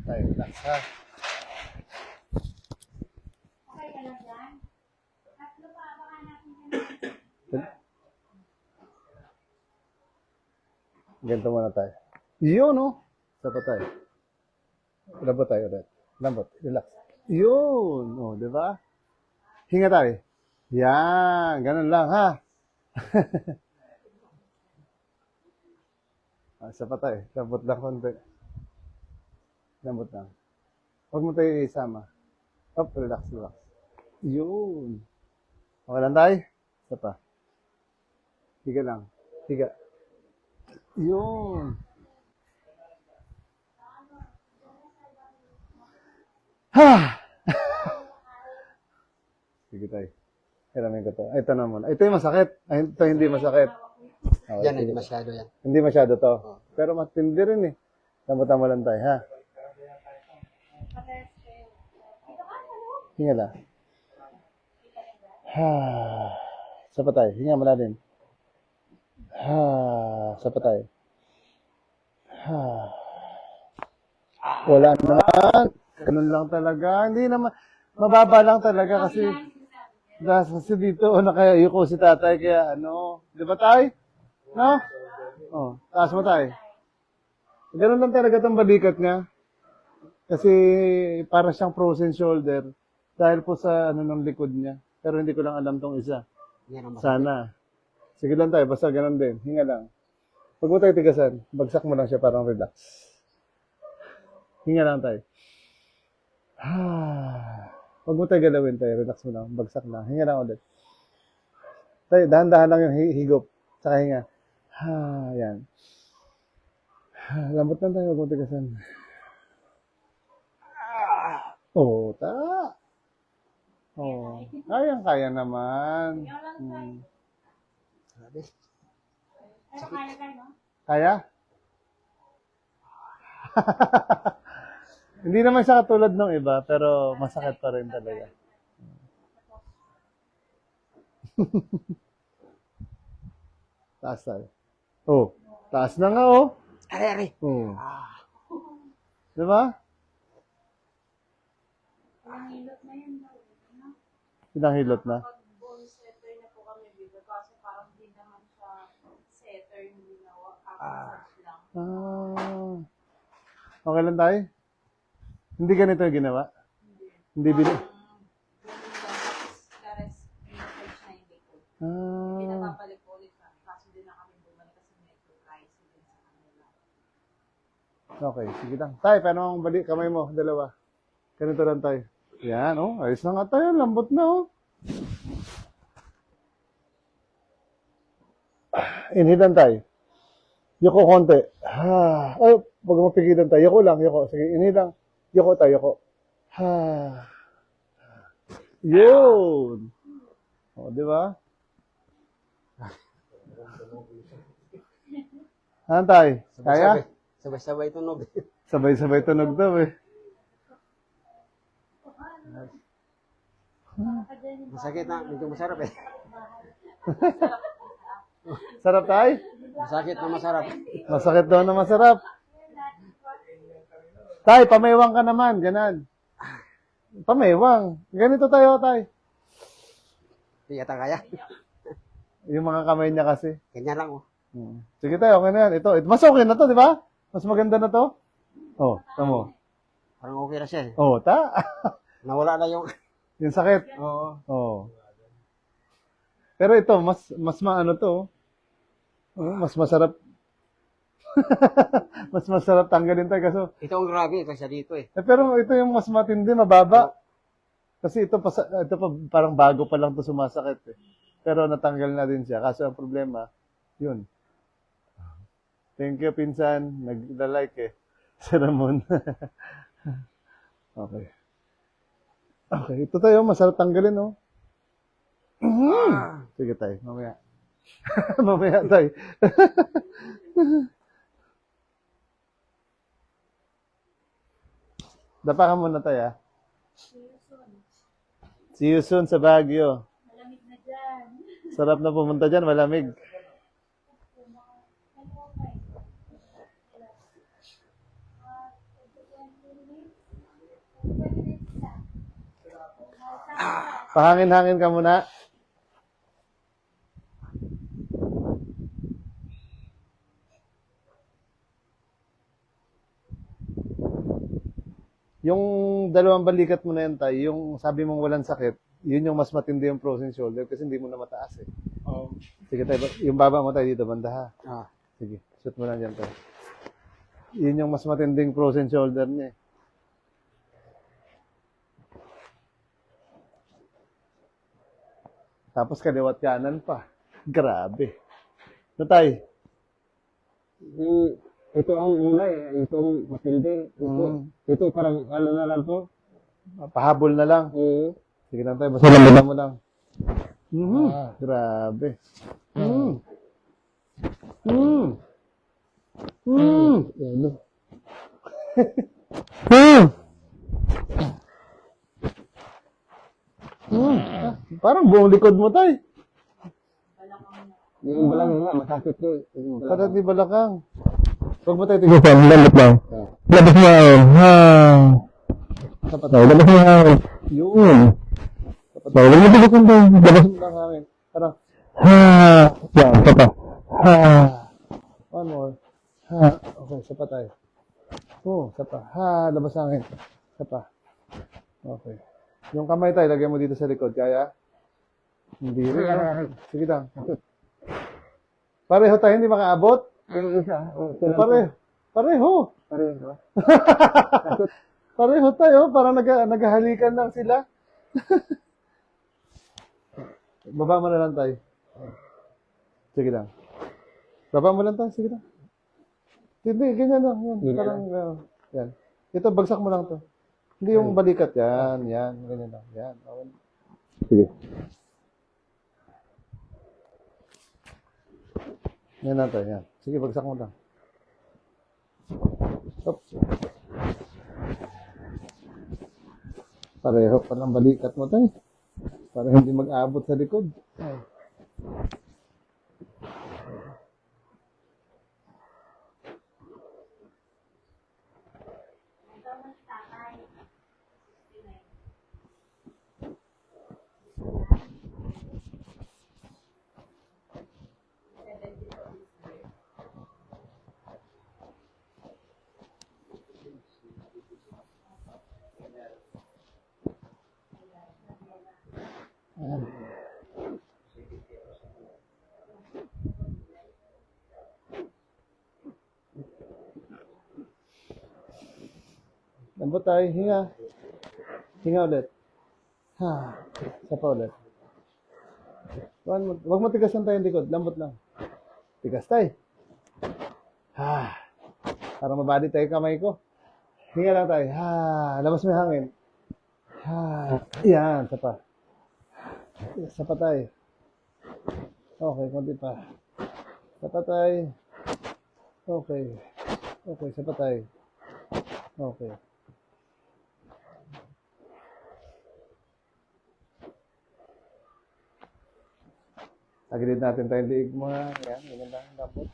Tayo, relax ha. Okay ka lang dyan? Tatlo pa, baka natin yan. Ganito muna tayo. Yun, no? Sapa tayo. Lambot tayo ulit. Lambot, relax. Yun, oh, di ba? Hinga tayo. Yan, ganun lang ha. Sapa tayo. Lambot lang konti. Lambot lang. Huwag mo tayo isama. Up, relax, relax. Yun. Okay lang tayo? Sapa. Higa lang. Higa. Yun. Ha! Sige tayo. Hiramin ko to. Ito naman. Ito yung masakit. Ay, ito hindi masakit. Okay, Yan, sige. hindi masyado yan. Hindi masyado to. Pero matindi rin eh. Tama-tama lang tayo, ha? Hinga lang. Ha. Sapa tayo. Hinga mo natin. Ha. Sapa tayo. Ha. Wala naman. Ganun lang talaga. Hindi naman. Mababa lang talaga kasi dito nakayuko si tatay kaya ano. Di ba tay? No? Oh, taas mo tay. Ganun lang talaga itong balikat niya. Kasi para siyang frozen shoulder dahil po sa ano ng likod niya. Pero hindi ko lang alam tong isa. Yan ang masakit. Sana. Sige lang tayo, basta ganun din. Hinga lang. Pag mo tayo tigasan, bagsak mo lang siya parang relax. Hinga lang tayo. Huwag mo tayo galawin tayo, relax mo lang, bagsak lang. Hinga lang ulit. Tayo, dahan-dahan lang yung higop. Saka hinga. Yan. Lambot lang tayo, huwag mo tigasan. Ta. Kayang-kaya naman. Grabe. Ano kaya ka, no? Kaya? Hindi naman siya katulad ng iba, pero masakit pa rin talaga. Taas tayo. Oh, taas na nga oh. Aray. Oh. Di ba? Walang hilot na yun daw. Ano? Ilang hilot na? Pag bone setter na po kami, bigla kasi parang di naman siya setter, hindi na massage lang. Okay lang tayo? Hindi ganito yung ginawa? Hindi bili? Kares, massage na hindi ko. Hindi napapalik po ulit kami. Kaso din na kami bumalik kasi medyo pricey din sa kanila. Okay, sige lang. Tay, paano ang balik kamay mo? Dalawa. Ganito lang tayo. Yan, oh. Ayos na nga tayo. Lambot na, oh. Inhilan tayo. Yoko konti. Ay, pag mapigilan tayo. Yoko lang, yoko. Sige, inhilang. Yoko tayo, yoko. Yun. O, di ba? Ano tayo? Kaya? Sabay-sabay tunog. Sabay-sabay tunog daw eh. Masakit na, medyo masarap eh. Sarap tayo? Masakit na masarap. Masakit daw na masarap. Tay, pamaywang ka naman. Ganan. Pamaywang. Ganito tayo, tay. Hindi yata kaya. Yung mga kamay niya kasi. Ganyan lang oh. Sige tayo, okay na yan. Ito, mas okay na to, di ba? Mas maganda na to. Oh, tamo. Parang okay na siya eh. Oh, ta. Nawala na yung... Yung sakit. Oo. Oh. Pero ito, mas maano to. Oh, mas masarap. Mas masarap tanggalin tayo kasi. Ito ang grabe kasi dito eh. Pero ito yung mas matindi, mababa. Kasi ito pa parang bago pa lang to sumasakit eh. Pero natanggal na din siya. Kaso ang problema, yun. Thank you, pinsan. Nag-like eh. Sa Ramon. Okay. Okay, ito tayo. Masarap tanggalin, oh. Sige tayo, mamaya. Mamaya tayo. Dapa ka muna tayo, ah. See you soon sa Baguio. Malamig na dyan. Sarap na pumunta dyan, malamig. Pahangin-hangin ka muna. Yung dalawang balikat mo na yan, tay, yung sabi mong walang sakit, yun yung mas matindi yung frozen shoulder kasi hindi mo na mataas eh. Oo. Sige tayo, yung baba mo tayo dito, banda ha. Ah. Sige, shoot mo lang dyan tayo. Yun yung mas matinding frozen shoulder niya eh. Tapos kaliwat kanan pa. Grabe. No tay? Ito ang una eh. Ito ang matindi. Ito parang ano na lang to. Pahabol na lang. Oo. Sige lang tayo, basta lambutan mo lang. Grabe. Ano? Parang buong likod mo tay. Yung balang nga, masakit ko. Parang di balakang. Huwag mo tayo Sige, Sam, labot lang. Labot mo yun. Ha. Tapat So, labot mo yun. yun. So, labot mo bigotan daw. Labot. Lang hangin. Parang, Ha. Yan, ito pa. Ha. one more. Ha. Okay, sapa tayo. Sapa. Ha, labas hangin. Sapa. Okay. Yung kamay tayo, lagyan mo dito sa likod. Kaya? Hindi rin. No? Sige lang. Pareho tayo, hindi makaabot. Yung isa. Pareho. Pareho. Pareho. Pareho tayo. Parang naghahalikan lang sila. Baba mo na lang tayo. Sige lang. Baba mo lang tayo. Sige lang. Hindi, ganyan lang. Yan. Ganyan Parang, yan. Ito, bagsak mo lang to. Hindi yung balikat. Yan, yan. Ganyan lang. Yan. Okay. Sige. Yan na tayo. Yan. Sige, bagsak mo lang. Stop. Pareho pa ng balikat mo tayo. Para hindi mag-abot sa likod. Ay. Lambot tayo. Hinga. Hinga ulit. Ha. Isa pa ulit. Huwag mo tigasan tayo yung likod. Lambot lang. Tigas tayo. Ha. Para mabadi tayo kamay ko. Hinga lang tayo. Ha. Labas mo yung hangin. Ha. Yan. Isa pa. Isa pa tayo. Okay. Kunti pa. Isa pa tayo. Okay. Okay. Isa pa tayo. Okay. Tagilid natin tayong liig mo ha. Yan, ganyan lang. Dapat.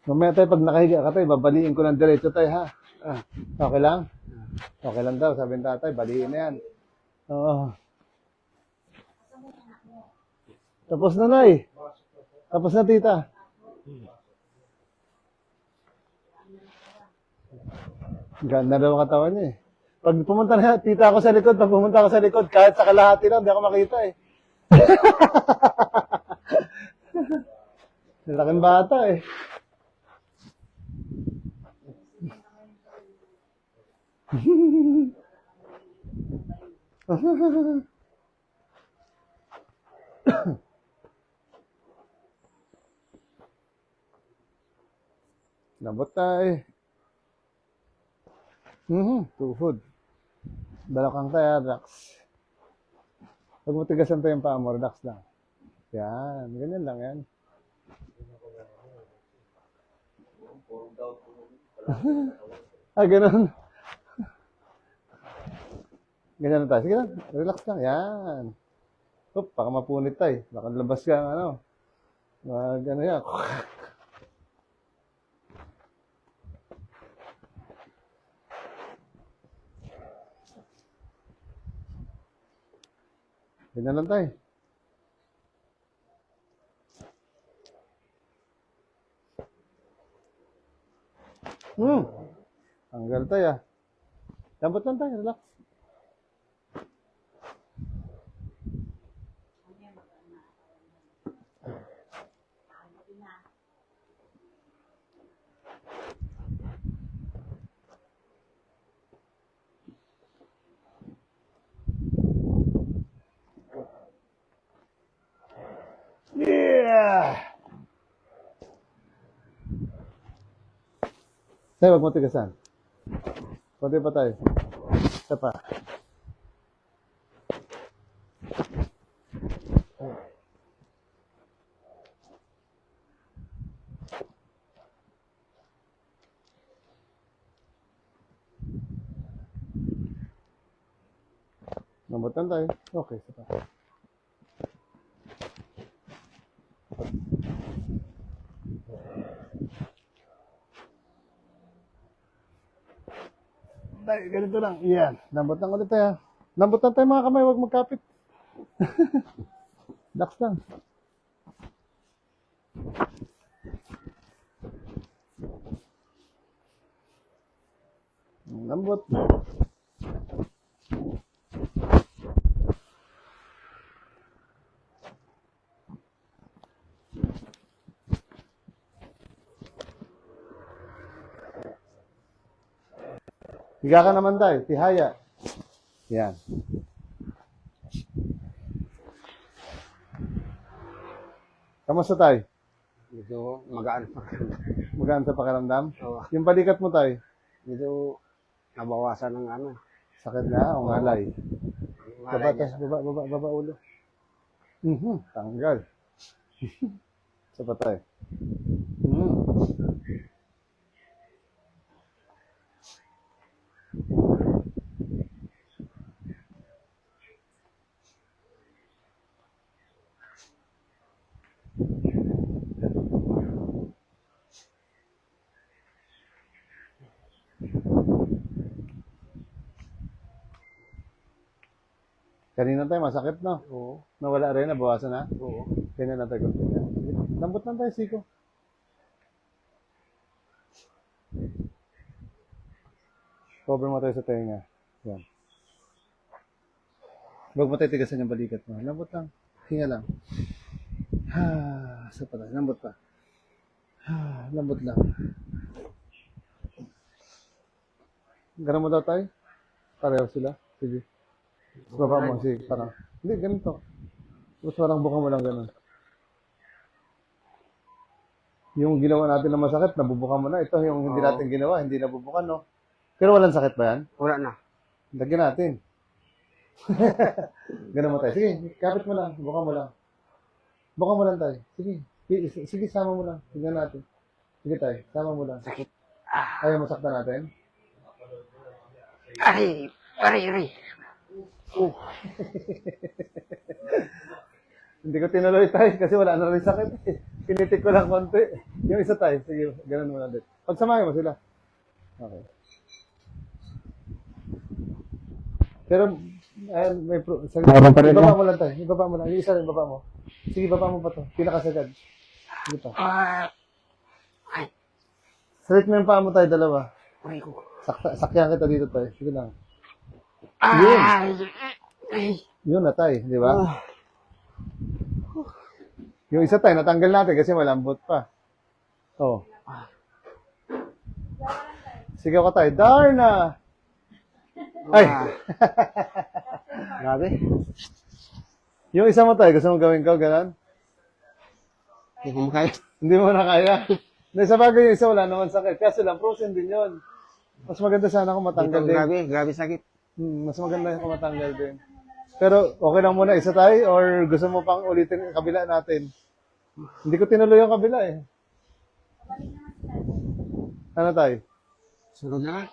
Mamaya tayo, pag nakahiga ka tayo, babaliin ko ng diretso tayo ha. Okay lang? Okay lang daw, sabi ng tatay, baliin na yan. Oo. Tapos na nay. Tapos na tita. Ganda daw ang katawan niya eh. Pag pumunta na tita ako sa likod, pag pumunta ako sa likod, kahit sa kalahati lang, hindi ako makita eh. Laking bata eh. Lambot tayo. Tuhod. Balakang tayo, relax. Pag matigasan tayo yung paa mo, relax lang. Yan, ganyan lang yan. Ganun. Ganyan na tayo. Sige lang, relax lang. Yan. Oop, baka mapunit tayo. Baka labas ka, ano. Ano yan. Ganyan lang tayo. Tanggal tayo ah. Lambot lang tayo, relax. Yeah! Tayo, wag mo tigasan. Konti pa tayo. Isa pa. Nambutan tayo. Okay, isa pa. Tayo, ganito lang. Yan. Lambot lang ulit tayo. Lambot lang tayo mga kamay. Huwag magkapit. Relax lang. Lambot. Higa ka naman tayo. Tihaya. Yan. Kamusta tayo? Medyo magaan pa. Magaan sa pakiramdam? Oo. Yung balikat mo tayo. Medyo nabawasan ng ano. Sakit na o ngalay? Baba Malay tayo. Baba ulo. Tanggal. Isa pa tayo. Kanina tayo, masakit no? Oo. Nawala rin, nabawasan na? Oo. Ganyan na tayo. Lambot lang tayo, siko. Cover mo tayo sa tenga. Yan. Huwag mo tayo tigasan yung balikat mo. Lambot lang. Hinga lang. Sa pa tayo. Lambot pa. Lambot lang. Ganun mo daw tayo? Pareho sila? Sige. Baba mo, sige, parang. Hindi, ganito. Tapos parang buka mo lang ganun. Yung ginawa natin na masakit, nabubuka mo na. Ito yung hindi natin ginawa, hindi nabubukan, no? Pero walang sakit ba yan? Wala na. Lagyan natin. Ganun mo tayo. Sige, kapit mo lang. Buka mo lang. Buka mo lang tayo. Sige. Sige, sama mo lang. Tingnan natin. Sige tayo, sama mo lang. Sakit. Ayaw masaktan natin? Aray! Aray! Hindi ko tinuloy tayo kasi wala na rin sakit. Pinitik ko lang konti. Yung isa tayo. Sige, ganun mo lang din. Pagsamahin mo sila. Okay. Pero, ayun, Meron pa rin ibaba yan. mo lang tayo. Ibaba mo lang. Yung isa rin, ibaba mo. Sige, ibaba mo pa to. Pinakasagad. Sige pa. Straight mo yung paa mo tayo, dalawa. Aray ko. Sakyan kita dito tayo. Sige lang. Yun. Yun na tayo, di ba? Yung isa tayo, natanggal natin kasi malambot pa. Oh. Sigaw ka tayo. Darna! Ay! Grabe. Yung isa mo tayo, gusto mo gawin ko, gano'n? Hindi ko makaya. Hindi mo na kaya. Hindi, sa bagay yung isa, wala naman sakit. Kaso lang, frozen din yun. Mas maganda sana kung matanggal din. Grabe, grabe sakit. Mas maganda kung matanggal din. Pero okay lang muna, isa tayo or gusto mo pang ulitin yung kabila natin? Hindi ko tinuloy yung kabila eh. Ano tayo? Sunod na lang.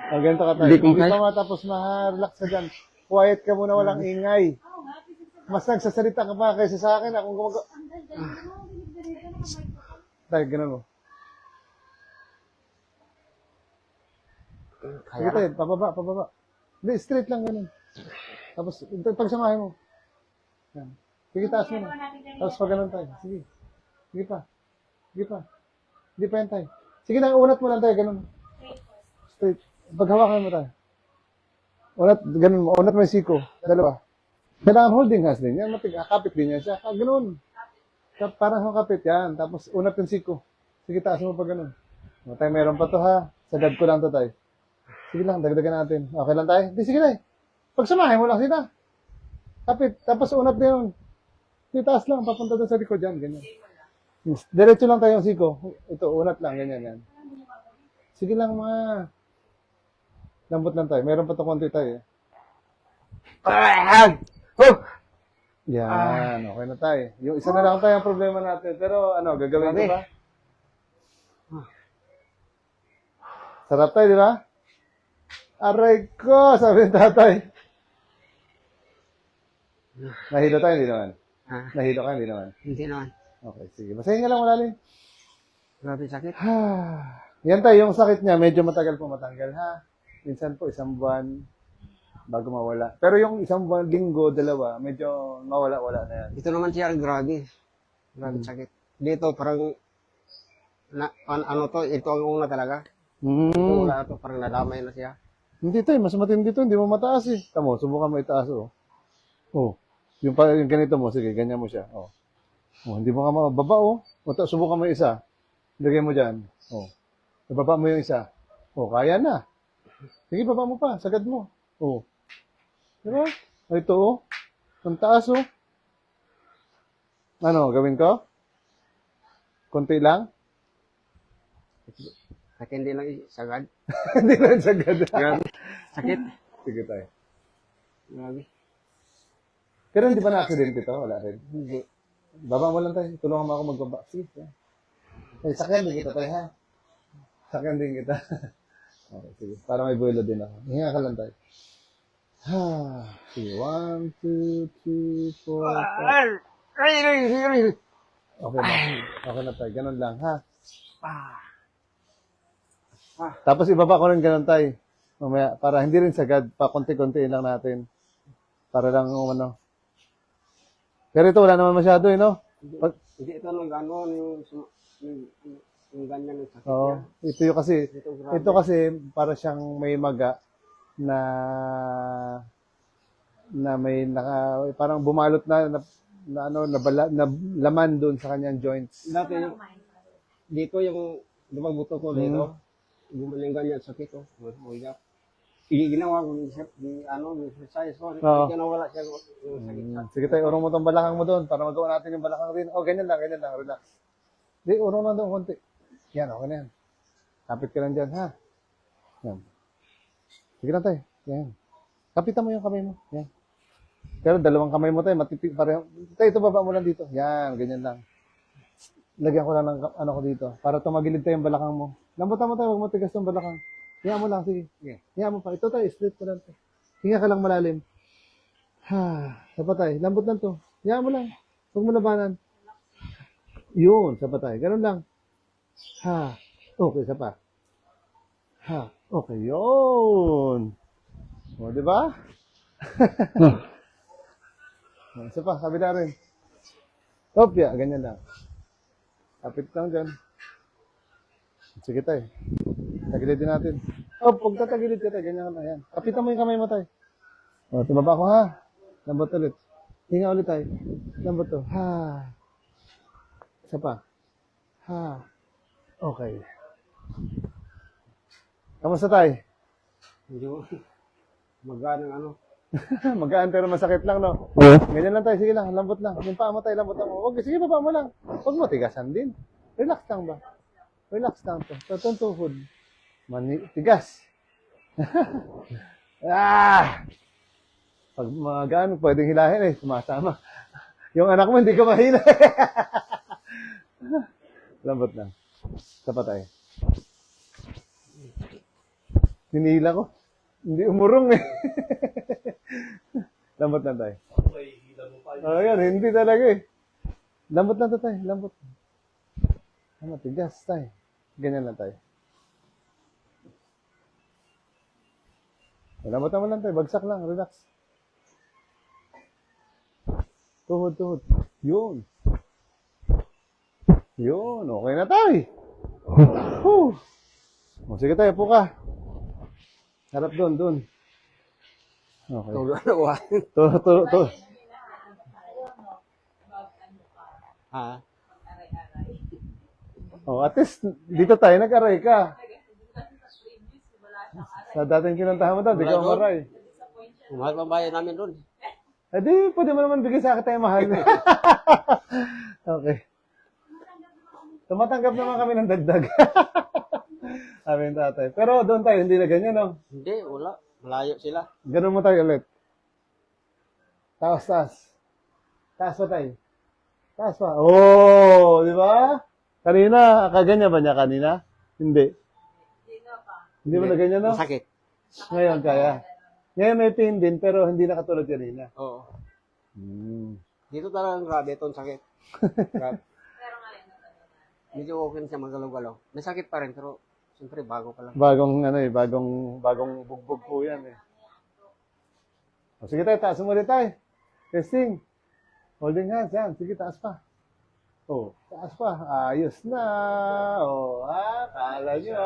O, ganito ka tayo. Hindi ko Hindi kaya. pa matapos, ma-relax ka dyan. Quiet ka muna, walang ingay. Mas nagsasalita ka pa kaysa sa akin. Akong gumagawa. Tayo, ganun mo. Sige Kaya tayo, pababa. Hindi, straight lang ganun. Tapos, pagsamahin mo. Yan. Sige, taas mo na. Tapos pag ganun tayo. Sige. Sige pa. Sige pa. Hindi pa yan tayo. Sige na, unat mo lang tayo. Ganun. Straight. Paghawakan mo tayo. Unat, ganun mo. Unat mo yung siko. Dalawa. Kailangan holding hands din. Yan, kapit din yan siya. Ganun. Parang kapit yan. Tapos unat yung siko. Sige, taas mo pag ganun. Tayo, meron pa to ha. Sagad ko lang to tayo. Sige lang, dagdagan natin. Okay lang tayo? Hindi, sige tayo. Pagsamahin mo lang sila. Kapit. Tapos unat na yun. Taas lang, papunta doon sa likod yan, ganyan. Diretso lang tayo yung siko. Ito, unat lang, ganyan yan. Sige lang mga. Lambot lang tayo. Meron pa to konti tayo. Yan, okay na tayo. Yung isa na lang tayo ang problema natin. Pero ano, gagawin ko ba? Sarap tayo, di ba? Aray ko, sabi ng tatay. Nahilo tayo, hindi naman. Nahilo ka, hindi naman. Hindi naman. Okay, sige. Basahin ka lang malalim. Grabe sakit. Yan tayo, yung sakit niya, medyo matagal po matanggal, ha? Minsan po, 1 buwan bago mawala. Pero yung 1 buwan, linggo, 2, medyo mawala-wala na yan. Ito naman siya, grabe. Grabe sakit. Dito, parang, ano to, ito ang una talaga. Ito, wala to, parang nadamay na siya. Hindi tayo, mas matindi to, hindi mo mataas eh. Tamo, subukan mo itaas, oh. Oh, yung ganito mo, sige, ganyan mo siya, oh. Oh, hindi mo ka mababa, oh. Subukan mo yung isa. Lagay mo dyan, oh. Ibaba mo yung isa. Oh, kaya na. Sige, baba mo pa, sagad mo. Oh. Diba? Ito, oh. Ang taas, oh. Ano, gawin ko? Konti lang? Sakit hindi lang sagad. Hindi lang sagad. Grabe. Sakit. Sige tayo. Grabe. Pero hindi ba na-accident ito? Wala rin. Hindi. Baba mo lang tayo. Tulungan mo ako magbaba. Sige. Ay, sakyan din kita tayo, ha? Sakyan din kita. Okay, sige. Para may buwelo din ako. Hinga ka lang tayo. Sige. 1, 2, 3, 4, 5. Okay na. Okay na tayo. Ganun lang, ha? Tapos ibaba ko rin ganun tayo. Mamaya, para hindi rin sagad. Pa konti-kontiin lang natin. Para lang, ano. Pero ito, wala naman masyado, eh, no? Hindi ito nung gano'n, yung ganyan yung sakit Oo. niya. Ito yung kasi, grabe. ito kasi para siyang may maga na may parang bumalot na laman doon sa kanyang joints. Dati, dito yung lumagbuto ko dito, gumaling ganyan sakit ko. Ginawa ko yung exercise ko. Oo. Nawala siya yung sakit. Sige tayo, urong mo tong balakang mo doon para magawa natin yung balakang rin. Oh, ganyan lang, relax. Di, urong lang doon konti. Yan, okay na yan. Kapit ka lang dyan, ha? Yan. Sige lang tayo. Yan. Kapitan mo yung kamay mo. Yan. Pero 2 kamay mo tayo, matipid pareho. Tayo, ito baba mo lang dito. Yan, ganyan lang. Lagyan ko lang ng ano ko dito para tumagilid tayo yung balakang mo. Lambutan mo tayo, huwag mo tigas yung balakang. Hinga mo lang, sige. Hinga mo pa. Ito tayo, straight ko lang tayo. Hinga ka lang malalim. Sapat tayo. Lambot lang to. Hinga mo lang. Huwag mo labanan. Yun, sapat tayo. Ganun lang. Okay, isa pa. Okay, yun. O, di ba? Isa pa, sabi na rin. Opya, ganyan lang. Kapit lang dyan. Sige tayo. Tagilid din natin. Pag tatagilid ka tayo, ganyan na yan. Kapitan mo yung kamay mo tayo. O, tumaba ko, ha? Lambot ulit. Hinga ulit tayo. Lambot to. Isa pa. Okay. Kamusta tayo? Hindi ko magana ano. Magaan pero masakit lang, no? Oo. Ganyan lang tayo. Sige lang, lambot lang. Yung paa mo tayo, lambot lang. Huwag, sige, baba mo lang. Huwag mo tigasan din. Relax lang ba? Relax lang to. Tatong tuhod. Tigas. Pag magaan, pwedeng hilahin eh. Sumasama. Yung anak mo, hindi ka mahila. Lambot lang. Tapat tayo. Hinihila ko. Hindi umurong eh. Lambot lang tayo. Yan, hindi talaga eh. Lambot lang tayo. Lambot. Tigas tayo. Ganyan lang tayo. Lambot naman lang tayo. Bagsak lang. Relax. Tuhod. Yun. Yun, okay na tayo. Whew. O, sige tayo, po ka. Harap doon. Okay. Tulog na wa. To. Ha? Aray-aray. Oh, at least, dito tayo, nag-aray ka. Sa dating kinantahan mo daw, di ka umaray. Mahal pa bayan namin doon. Eh di, pwede mo naman bigay sa akin tayo mahal. Okay. Tumatanggap naman kami ng dagdag. Sabi ng tatay. Pero doon tayo, hindi na ganyan, no? Hindi, wala. Malayo sila. Ganun mo tayo ulit. Taas. Taas pa tayo. Taas pa. Oh, di ba? Kanina, kaganyan ba niya kanina? Hindi. Hindi mo na ganyan, no? Masakit. Ngayon, kaya. Ngayon may pain din, pero hindi na katulad kanina. Oo. Hmm. Dito talagang grabe itong sakit. Grabe. Pero ngayon, Medyo okay na siya magalaw-galaw. May sakit pa rin, pero siyempre bago pa lang. Bagong bugbog po yan eh. O, sige tayo, taas mo ulit tayo. Testing. Holding hands, yan. Sige, taas pa. Oh, taas pa. Ayos na. Oh, kala nyo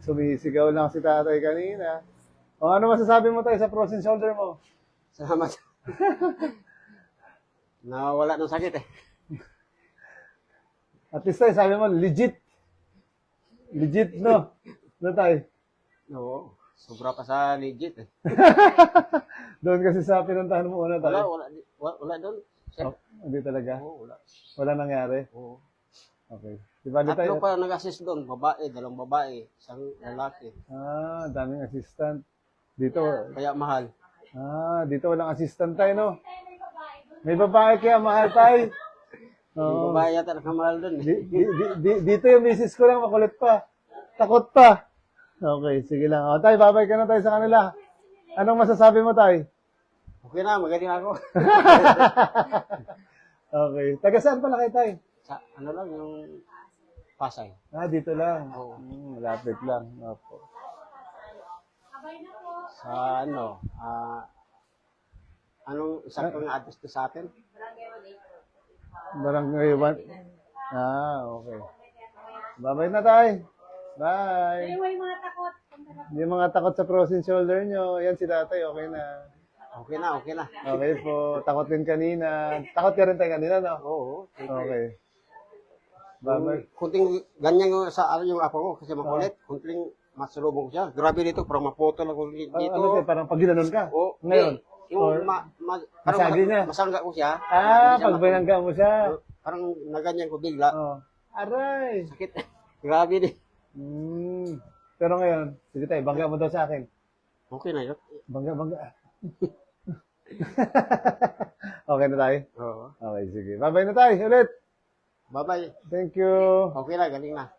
Sumisigaw lang si tatay kanina. O, ano masasabi mo tayo sa frozen shoulder mo? Salamat. Nawala ng sakit eh. At least tayo, sabi mo, legit. Legit, no? Ano tayo? Oo. Sobra pa sa legit eh. Doon kasi sa pinuntahan mo una tayo. Wala doon. Oh, hindi talaga. Oo, wala. Wala nangyari. Oo. Okay. Di ba, di Tatlo tayo? pa nag-assist doon. Babae, dalawang babae, isang lalaki. Daming assistant. Dito, Kaya mahal. dito walang assistant tayo, no? May babae kaya mahal tayo. Yung babae yata nakamahal doon eh. Dito yung misis ko lang, makulit pa. Takot pa. Okay, sige lang. O, tayo, babay ka na tayo sa kanila. Anong masasabi mo, tayo? Okay na, magaling ako. Okay. Taga saan pala kayo, tayo? Sa, ano lang, yung Pasay. Dito lang. Oo. Lapit lang. Opo. Sa ano, anong saktong address to sa atin? Barangay 1. Okay. Babay na tayo. Bye. Anyway, mga takot. Yung mga takot sa frozen shoulder nyo, yan si tatay, okay na. Okay na, okay na. Okay po. Takot din kanina. Takot ka rin tayo kanina, no? Oo. Okay. Bye-bye. Kunting ganyan yung sa ano yung apo ko kasi makulit. Kunting masalubong siya. Grabe dito, parang maputol ako dito. Ano tayo, parang pag ginanon ka? Oo. Ngayon? Yung Or parang masagi niya? masangga ko siya. Pag binangga mo siya. Parang naganyan ko bigla. Oh. Aray! Sakit. Grabe din. Pero ngayon, sige tayo, bangga mo daw sa akin. Okay na yun. Bangga. Okay na tayo? Oo. Okay, sige. Bye-bye na tayo ulit. Bye-bye. Thank you. Okay na, galing na.